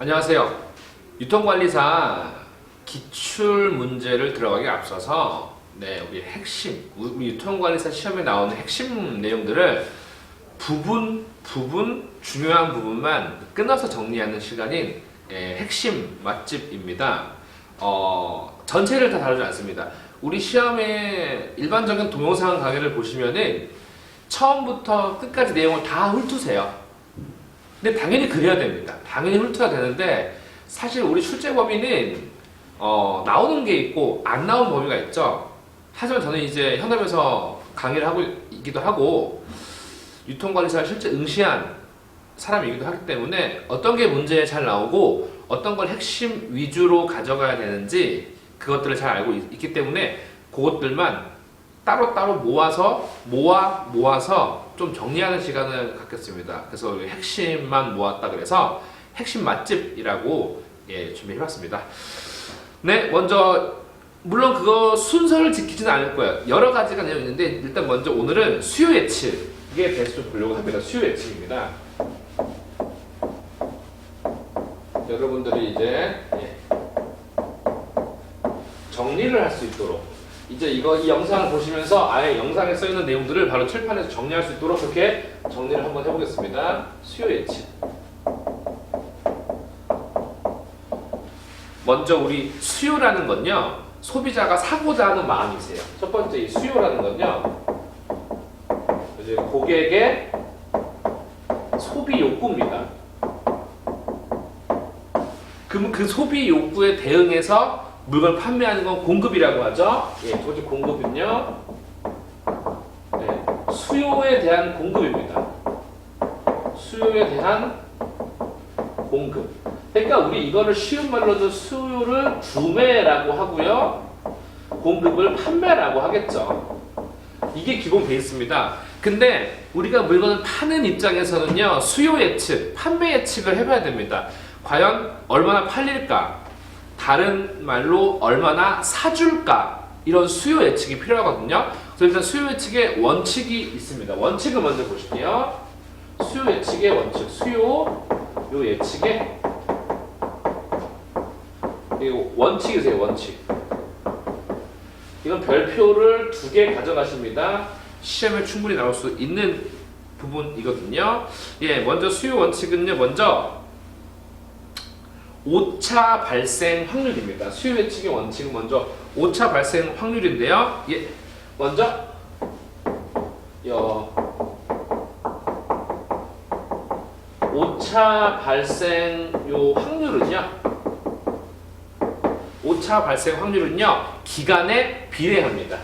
안녕하세요. 유통관리사 기출 문제를 들어가기 앞서서 우리 핵심, 우리 유통관리사 시험에 나오는 핵심 내용들을 부분 중요한 부분만 끊어서 정리하는 시간인 핵심 맛집입니다. 전체를 다 다루지 않습니다. 우리 시험의 일반적인 동영상 강의를 보시면은 처음부터 끝까지 내용을 다 훑으세요. 근데 당연히 그래야 됩니다. 당연히 훑어야 되는데 사실 우리 출제 범위는 나오는 게 있고 안 나오는 범위가 있죠. 하지만 저는 이제 현업에서 강의를 하고 있기도 하고 유통관리사를 실제 응시한 사람이기도 하기 때문에 어떤 게 문제에 잘 나오고 어떤 걸 핵심 위주로 가져가야 되는지 그것들을 잘 알고 있기 때문에 그것들만 따로따로 모아서 좀 정리하는 시간을 갖겠습니다. 그래서 핵심만 모았다 그래서 핵심 맛집이라고 준비해봤습니다. 네, 먼저 물론 그거 순서를 지키지는 않을 거예요. 여러 가지가 내용 있는데 일단 먼저 오늘은 수요 예측에 대해서 좀 보려고 합니다. 수요 예측입니다. 여러분들이 이제 정리를 할 수 있도록 이제 이 영상을 보시면서 아예 영상에 써 있는 내용들을 바로 칠판에서 정리할 수 있도록 그렇게 정리를 한번 해보겠습니다. 수요 예측. 먼저 우리 수요라는 건요, 소비자가 사고자 하는 마음이세요. 첫 번째 이 수요라는 건요, 이제 고객의 소비 욕구입니다. 그럼 그 소비 욕구에 대응해서 물건을 판매하는 건 공급이라고 하죠. 두 번째 공급은요, 수요에 대한 공급입니다. 수요에 대한 공급. 그러니까 우리 이거를 쉬운 말로도 수요를 구매라고 하고요, 공급을 판매라고 하겠죠. 이게 기본 베이스입니다. 근데 우리가 물건을 파는 입장에서는요, 수요 예측, 판매 예측을 해봐야 됩니다. 과연 얼마나 팔릴까? 다른 말로 얼마나 사줄까? 이런 수요 예측이 필요하거든요. 그래서 일단 수요 예측의 원칙이 있습니다. 원칙을 먼저 보실게요. 수요 예측의 원칙, 수요 예측의 원칙이세요. 원칙. 이건 별표를 2개 가져가십니다. 시험에 충분히 나올 수 있는 부분이거든요. 먼저 수요 원칙은요, 먼저 오차 발생 확률입니다. 수요 예측의 원칙은 먼저 오차 발생 확률인데요. 먼저 오차 발생 확률은요, 기간에 비례합니다.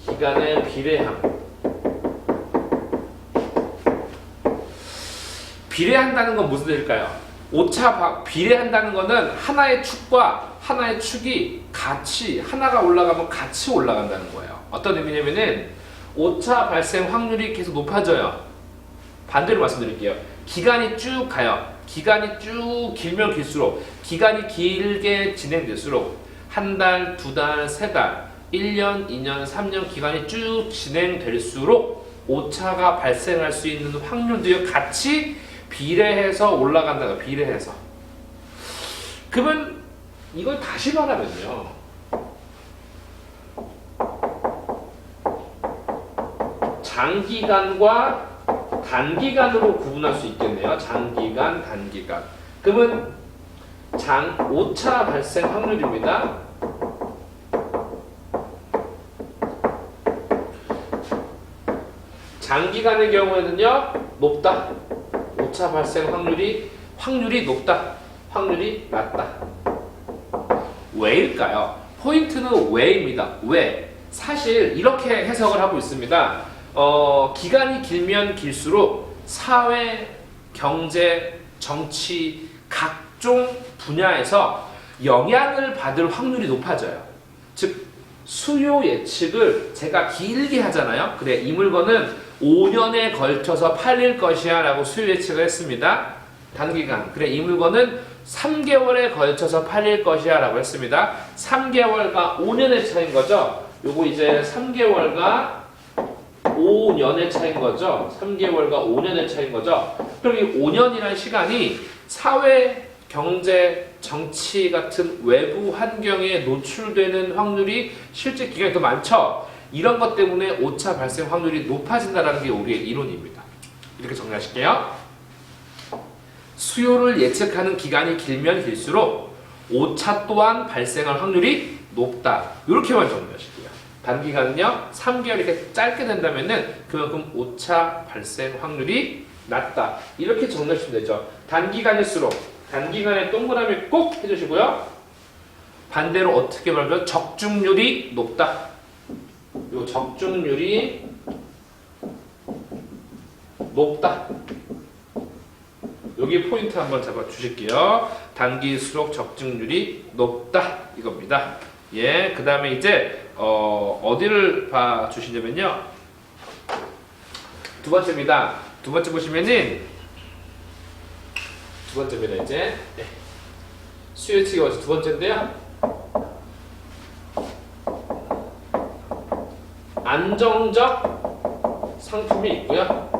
기간에 비례함. 비례한다는 건 무슨 뜻일까요? 비례한다는 거는 하나의 축과 하나의 축이 같이, 하나가 올라가면 같이 올라간다는 거예요. 어떤 의미냐면은 오차 발생 확률이 계속 높아져요. 반대로 말씀드릴게요. 기간이 쭉 가요. 기간이 쭉 길면 길수록, 기간이 길게 진행될수록 한 달, 2달, 3달, 1년, 2년, 3년 기간이 쭉 진행될수록 오차가 발생할 수 있는 확률도 같이 비례해서 올라간다고. 비례해서. 그러면 이걸 다시 말하면요, 장기간과 단기간으로 구분할 수 있겠네요. 장기간, 단기간. 그러면 오차 발생 확률입니다. 장기간의 경우에는요, 높다. 오차 발생 확률이 높다. 확률이 낮다. 왜일까요? 포인트는 왜입니다. 왜? 사실 이렇게 해석을 하고 있습니다. 기간이 길면 길수록 사회, 경제, 정치 각종 분야에서 영향을 받을 확률이 높아져요. 즉 수요 예측을 제가 길게 하잖아요. 그래, 이 물건은 5년에 걸쳐서 팔릴 것이야 라고 수요 예측을 했습니다. 단기간. 그래, 이 물건은 3개월에 걸쳐서 팔릴 것이야 라고 했습니다. 3개월과 5년의 차이인 거죠. 요거 이제 3개월과 5년의 차이인 거죠. 3개월과 5년의 차이인 거죠. 그럼 이 5년이라는 시간이 사회, 경제, 정치 같은 외부 환경에 노출되는 확률이 실제 기간이 더 많죠. 이런 것 때문에 오차 발생 확률이 높아진다는 게 우리의 이론입니다. 이렇게 정리하실게요. 수요를 예측하는 기간이 길면 길수록 오차 또한 발생할 확률이 높다. 이렇게만 정리하실게요. 단기간은요 3개월 이렇게 짧게 된다면은 그만큼 오차 발생 확률이 낮다. 이렇게 정리하시면 되죠. 단기간일수록 단기간에 동그라미 꼭 해주시고요. 반대로 어떻게 말하면 적중률이 높다. 요 적중률이 높다. 여기 포인트 한번 잡아 주실게요. 단기일수록 적중률이 높다 이겁니다. 예, 그 다음에 이제 어디를 봐 주시냐면요. 두 번째입니다. 두 번째 보시면은 두 번째입니다. 이제 수요 예측이 두 번째인데요. 안정적 상품이 있고요.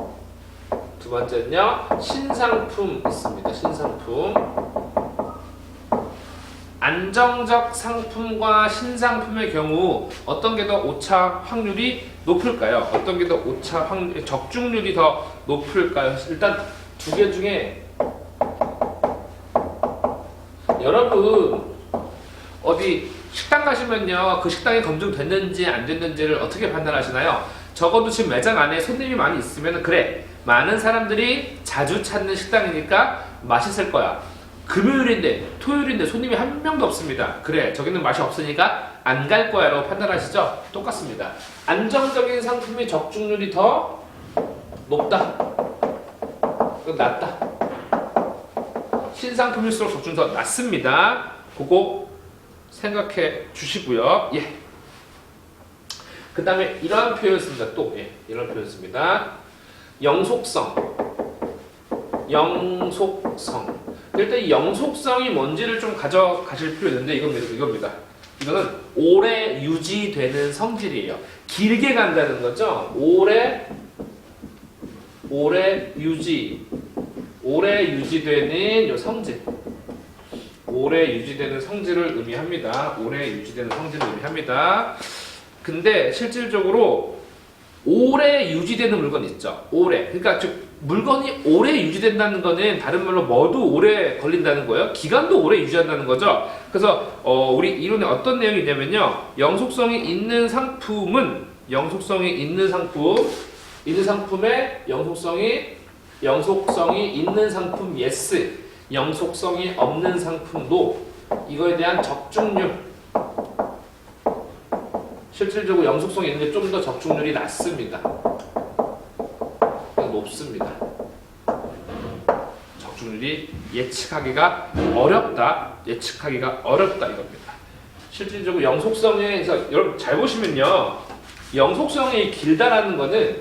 두 번째는요, 신상품 있습니다. 신상품. 안정적 상품과 신상품의 경우 어떤 게 더 오차 확률이 높을까요? 어떤 게 더 오차 확률, 적중률이 더 높을까요? 일단 두 개 중에 여러분 어디 식당 가시면요, 그 식당이 검증됐는지 안 됐는지를 어떻게 판단하시나요? 적어도 지금 매장 안에 손님이 많이 있으면 그래, 많은 사람들이 자주 찾는 식당이니까 맛있을 거야. 금요일인데 토요일인데 손님이 한 명도 없습니다. 그래, 저기는 맛이 없으니까 안 갈 거야 라고 판단하시죠? 똑같습니다. 안정적인 상품의 적중률이 더 높다, 낮다. 신상품일수록 적중률이 더 낮습니다. 그거 생각해 주시고요. 예. 그 다음에 이러한 표현 씁니다. 또 이런 표현 씁니다. 영속성. 일단 이 영속성이 뭔지를 좀 가져가실 필요 있는데 이겁니다. 이거는 오래 유지되는 성질이에요. 길게 간다는 거죠. 오래 유지되는 요 성질. 오래 유지되는 성질을 의미합니다. 오래 유지되는 성질을 의미합니다. 근데 실질적으로 오래 유지되는 물건 있죠. 오래. 그러니까 즉 물건이 오래 유지된다는 거는 다른 말로 뭐도 오래 걸린다는 거예요. 기간도 오래 유지한다는 거죠. 그래서 우리 이론에 어떤 내용이 있냐면요. 영속성이 있는 상품에 영속성이 있는 상품 yes. 영속성이 없는 상품도 이거에 대한 적중률, 실질적으로 영속성이 있는 게 좀 더 적중률이 낮습니다. 높습니다. 적중률이 예측하기가 어렵다 이겁니다. 실질적으로 영속성에서 여러분 잘 보시면요, 영속성이 길다라는 거는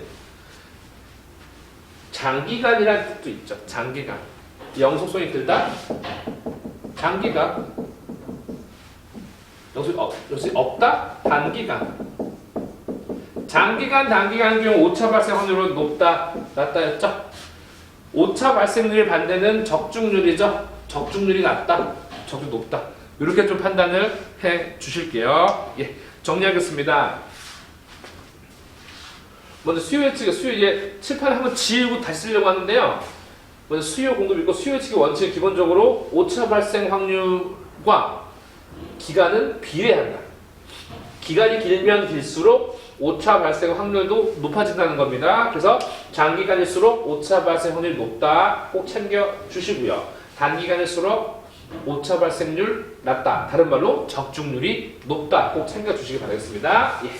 장기간이라는 뜻도 있죠. 장기간. 영속성이 길다, 장기간. 영속성이 없다, 단기간. 장기간, 단기간 경우 오차 발생 확률은 높다, 낮다였죠? 오차 발생률의 반대는 적중률이죠? 적중률이 낮다, 적중률이 높다. 이렇게 좀 판단을 해 주실게요. 예, 정리하겠습니다. 먼저 수요 예측, 수요 이제 칠판에 한번 지우고 다시 쓰려고 하는데요. 먼저 수요 공급 있고 수요 예측의 원칙은 기본적으로 오차 발생 확률과 기간은 비례한다. 기간이 길면 길수록 오차 발생 확률도 높아진다는 겁니다. 그래서 장기간일수록 오차 발생 확률이 높다. 꼭 챙겨 주시고요. 단기간일수록 오차 발생률 낮다. 다른 말로 적중률이 높다. 꼭 챙겨 주시기 바라겠습니다. 예.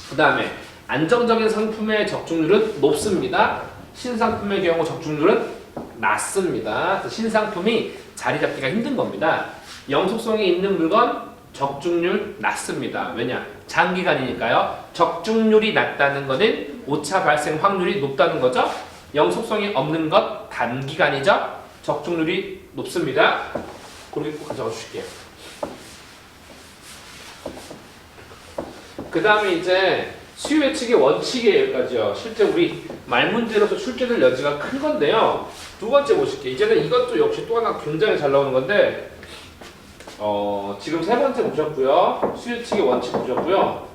그 다음에 안정적인 상품의 적중률은 높습니다. 신상품의 경우 적중률은 낮습니다. 신상품이 자리 잡기가 힘든 겁니다. 영속성이 있는 물건 적중률 낮습니다. 왜냐? 장기간이니까요. 적중률이 낮다는 것은 오차 발생 확률이 높다는 거죠. 영속성이 없는 것 단기간이죠. 적중률이 높습니다. 그렇게 꼭 가져가 주실게요. 그 다음에 이제 수요 예측의 원칙이 여기까지요. 실제 우리 말 문제로서 출제될 여지가 큰 건데요. 두 번째 보실게요. 이제는 이것도 역시 또 하나 굉장히 잘 나오는 건데, 지금 세 번째 보셨고요. 수요 예측의 원칙 보셨고요.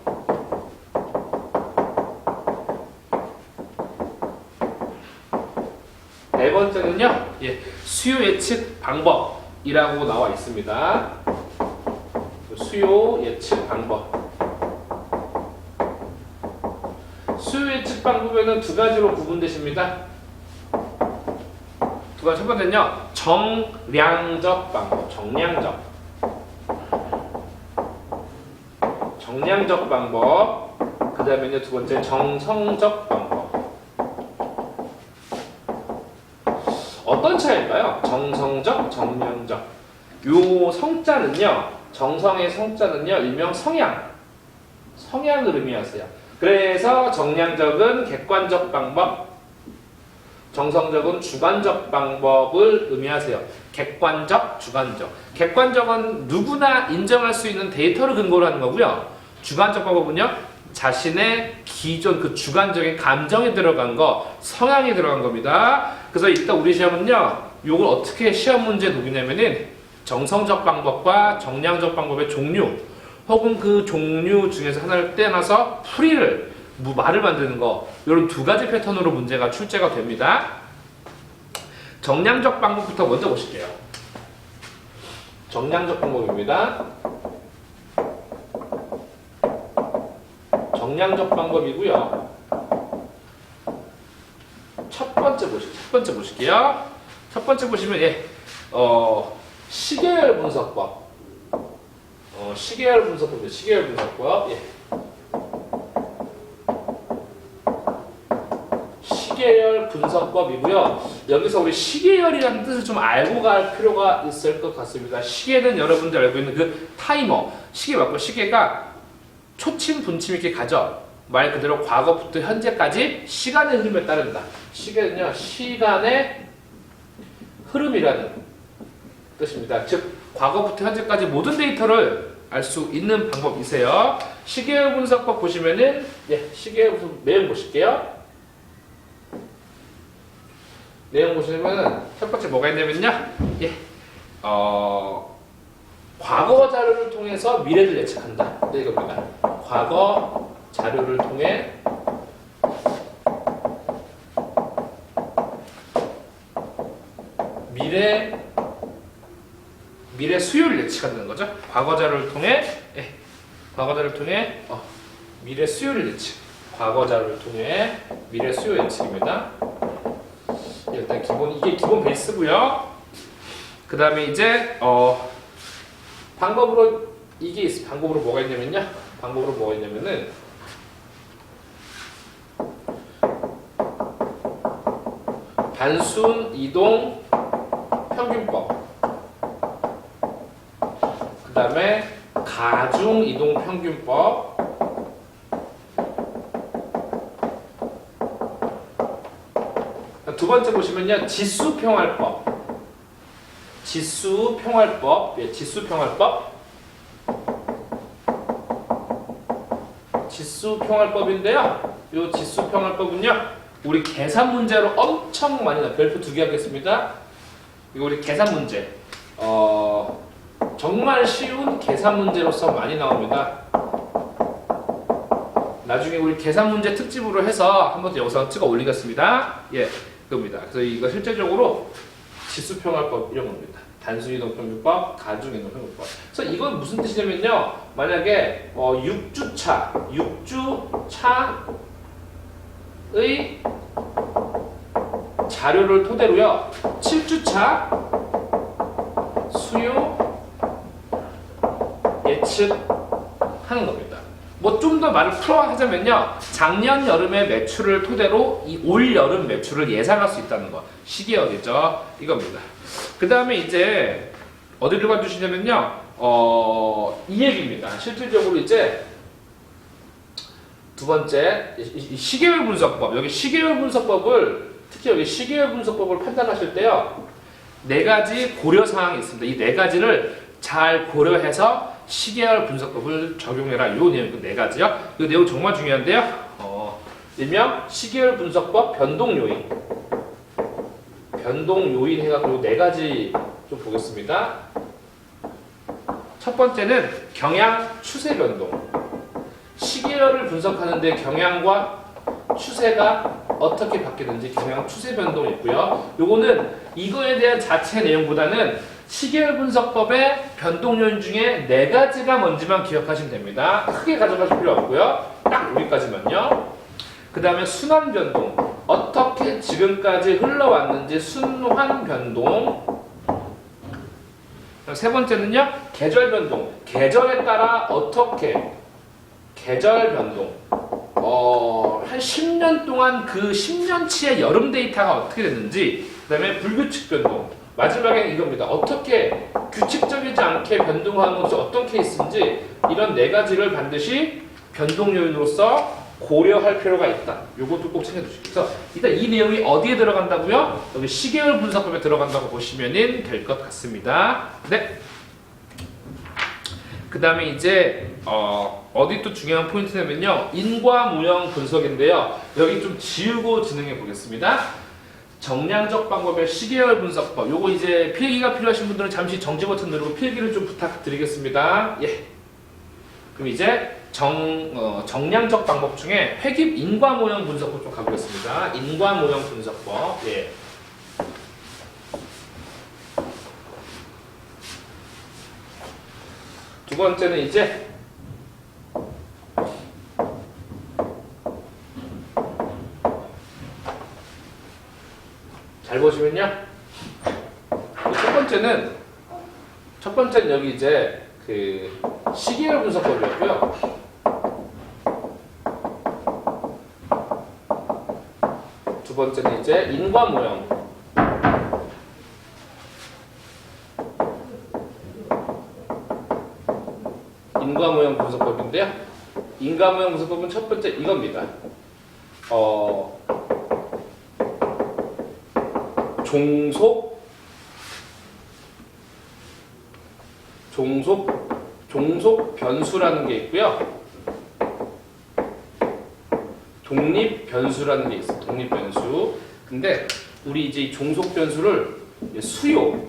네 번째는요, 수요 예측 방법이라고 나와 있습니다. 수요 예측 방법. 수요 예측 방법에는 두 가지로 구분되십니다. 두 가지. 첫 번째는요, 정량적 방법. 정량적 방법. 그 다음에는 두 번째 정성적 방법. 어떤 차이일까요? 정성적, 정량적. 요 성자는요, 정성의 성자는요, 일명 성향을 의미하세요. 그래서 정량적은 객관적 방법, 정성적은 주관적 방법을 의미하세요. 객관적, 주관적. 객관적은 누구나 인정할 수 있는 데이터를 근거로 하는 거고요. 주관적 방법은요, 자신의 기존 그 주관적인 감정이 들어간 거, 성향이 들어간 겁니다. 그래서 일단 우리 시험은요, 이걸 어떻게 시험 문제에 녹이냐면은 정성적 방법과 정량적 방법의 종류, 혹은 그 종류 중에서 하나를 떼어놔서 풀이를, 말을 만드는 거, 이런 두 가지 패턴으로 문제가 출제가 됩니다. 정량적 방법부터 먼저 보실게요. 정량적 방법입니다. 정량적 방법이고요. 첫 번째 보실게요. 첫 번째 보시면 시계열 분석법. 시계열 분석법. 시계열 분석법이고요. 여기서 우리 시계열이라는 뜻을 좀 알고 갈 필요가 있을 것 같습니다. 시계는 여러분들 알고 있는 그 타이머, 시계 맞고, 시계가 초침, 분침 이렇게 가죠. 말 그대로 과거부터 현재까지 시간의 흐름에 따른다. 시계는요, 시간의 흐름이라는 뜻입니다. 즉, 과거부터 현재까지 모든 데이터를 알 수 있는 방법이세요. 시계열 분석법 보시면은, 시계열 분석 내용 보실게요. 내용 보시면은, 첫 번째 뭐가 있냐면요, 과거 자료를 통해서 미래를 예측한다. 이겁니다. 과거 자료를 통해 미래 수요를 예측한다는 거죠. 과거 자료를 통해 미래 수요를 예측. 과거 자료를 통해 미래 수요 예측입니다. 일단 이게 기본 베이스고요. 그 다음에 이제 방법으로 뭐가 있냐면요. 단순 이동 평균법. 그 다음에 가중 이동 평균법. 두 번째 보시면요, 지수 평활법. 지수평활법인데요. 이 지수평활법은요, 우리 계산 문제로 엄청 많이 나와요. 별표 2개 하겠습니다. 이거 우리 계산 문제. 정말 쉬운 계산 문제로서 많이 나옵니다. 나중에 우리 계산 문제 특집으로 해서 한번 영상 찍어 올리겠습니다. 그겁니다. 그래서 이거 실제적으로 지수평활법 이런 겁니다. 단순이동평균법, 가중이동평균법. 그래서 이건 무슨 뜻이냐면요, 만약에 6주차의 자료를 토대로요, 7주차 수요 예측하는 겁니다. 뭐 좀 더 말을 풀어하자면요, 작년 여름의 매출을 토대로 이 올 여름 매출을 예상할 수 있다는 거, 시계열이죠. 이겁니다. 그 다음에 이제 어디를 가주시냐면요, 이 얘기입니다. 실질적으로 이제 두 번째, 시계열 분석법. 여기 시계열 분석법을, 특히 여기 시계열 분석법을 판단하실 때요, 4가지 고려 사항이 있습니다. 이 4가지를 잘 고려해서 시계열 분석법을 적용해라. 요 내용 네 가지요. 이 내용 정말 중요한데요. 일명 시계열 분석법 변동 요인. 변동 요인 해갖고 네 가지 좀 보겠습니다. 첫 번째는 경향 추세 변동. 시계열을 분석하는데 경향과 추세가 어떻게 바뀌는지 경향 추세 변동이 있고요. 요거는 이거에 대한 자체 내용보다는 시계열 분석법의 변동 요인 중에 네 가지가 뭔지만 기억하시면 됩니다. 크게 가져가실 필요 없고요. 딱 여기까지만요. 그 다음에 순환 변동. 어떻게 지금까지 흘러왔는지 순환 변동. 세 번째는요, 계절 변동. 계절에 따라 어떻게 계절 변동. 한 10년 동안 그 10년치의 여름 데이터가 어떻게 됐는지. 그 다음에 불규칙 변동. 마지막에 이겁니다. 어떻게 규칙적이지 않게 변동하는 것이 어떤 케이스인지 이런 네 가지를 반드시 변동 요인으로서 고려할 필요가 있다. 요것도 꼭 챙겨두시고. 그래서 일단 이 내용이 어디에 들어간다고요? 여기 시계열 분석법에 들어간다고 보시면 될 것 같습니다. 네. 그 다음에 이제 어디 또 중요한 포인트냐면요. 인과무형 분석인데요. 여기 좀 지우고 진행해 보겠습니다. 정량적 방법의 시계열 분석법. 요거 이제 필기가 필요하신 분들은 잠시 정지 버튼 누르고 필기를 좀 부탁드리겠습니다. 예. 그럼 이제 정량적 방법 중에 회귀 인과모형 분석법 좀 가보겠습니다. 인과모형 분석법. 예. 두 번째는 이제 잘 보시면요. 첫 번째는 여기 이제 그 시계열 분석법이었고요. 두 번째는 이제 인과모형. 인과모형 분석법인데요. 인과모형 분석법은 첫 번째 이겁니다. 종속 변수라는 게 있고요. 독립 변수라는 게 있어요. 독립 변수. 근데 우리 이제 이 종속 변수를 수요라고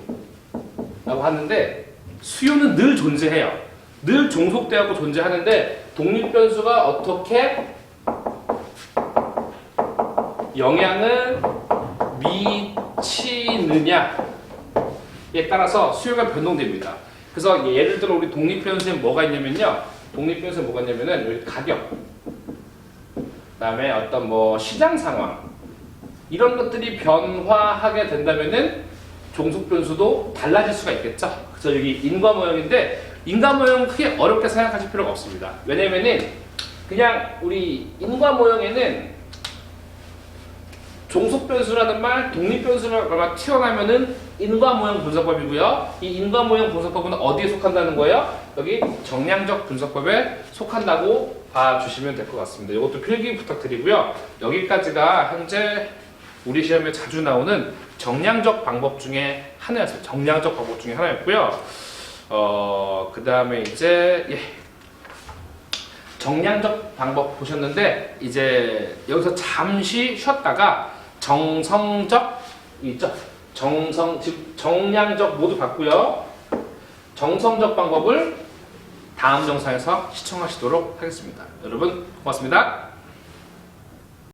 하는데 수요는 늘 존재해요. 늘 종속되고 존재하는데 독립 변수가 어떻게 영향을 미치느냐에 따라서 수요가 변동됩니다. 그래서 예를 들어 우리 독립 변수에 뭐가 있냐면요. 독립 변수에 뭐가 있냐면은 여기 가격, 그다음에 어떤 뭐 시장 상황 이런 것들이 변화하게 된다면은 종속 변수도 달라질 수가 있겠죠. 그래서 여기 인과모형인데 인과모형 크게 어렵게 생각하실 필요가 없습니다. 왜냐면은 그냥 우리 인과모형에는 종속변수라는 말, 독립변수가 튀어나오면은 인과모형 분석법이고요. 이 인과모형 분석법은 어디에 속한다는 거예요? 여기 정량적 분석법에 속한다고 봐주시면 될 것 같습니다. 이것도 필기 부탁드리고요. 여기까지가 현재 우리 시험에 자주 나오는 정량적 방법 중에 하나였어요. 정량적 방법 중에 하나였고요. 그 다음에 이제 정량적 방법 보셨는데 이제 여기서 잠시 쉬었다가 정성적 있죠? 즉 정량적 모두 봤고요. 정성적 방법을 다음 영상에서 시청하시도록 하겠습니다. 여러분 고맙습니다.